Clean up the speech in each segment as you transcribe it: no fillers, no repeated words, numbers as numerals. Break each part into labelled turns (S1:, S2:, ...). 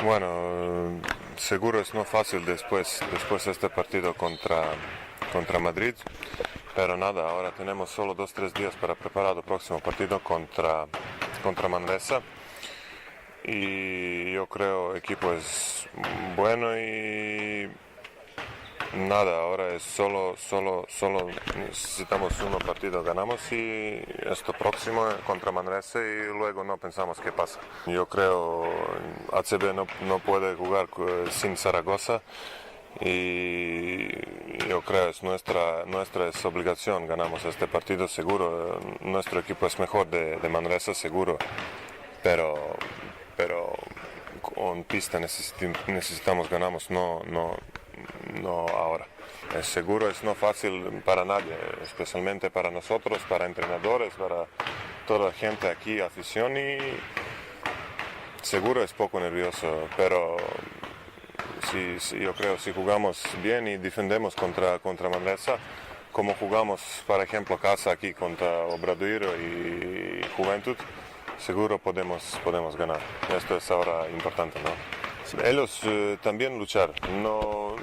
S1: Bueno, seguro es no fácil después de este partido contra Madrid, pero nada, ahora tenemos solo 2 o 3 días para preparar el próximo partido contra Manresa. Y yo creo el equipo es bueno y nada, ahora es solo necesitamos un partido, ganamos y esto próximo contra Manresa y luego no pensamos qué pasa. Yo creo ACB no puede jugar sin Zaragoza y yo creo es nuestra es obligación, ganamos este partido seguro, nuestro equipo es mejor de Manresa seguro, pero con pista necesitamos ganamos, no ahora. Es seguro es no fácil para nadie, especialmente para nosotros, para entrenadores, para toda la gente aquí, afición, y seguro es poco nervioso, pero yo creo si jugamos bien y defendemos contra Manresa, como jugamos, por ejemplo, casa aquí contra Obradoiro y Juventud, seguro podemos ganar. Esto es ahora importante, ¿no? Ellos también luchar, no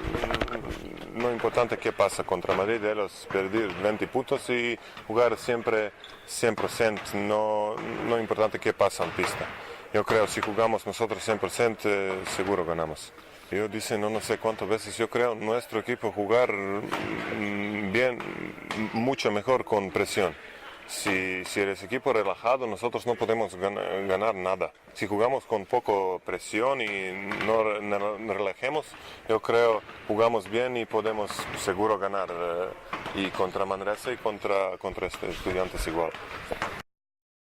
S1: importante qué pasa contra Madrid, ellos perder 20 puntos y jugar siempre 100%, no importante qué pasa en pista. Yo creo si jugamos nosotros 100% seguro ganamos. Yo dice no sé cuántas veces, yo creo nuestro equipo jugar bien, mucho mejor con presión. Si eres equipo relajado, nosotros no podemos ganar nada. Si jugamos con poco presión y no relajemos, yo creo jugamos bien y podemos seguro ganar. Y contra Manresa y contra Estudiantes igual.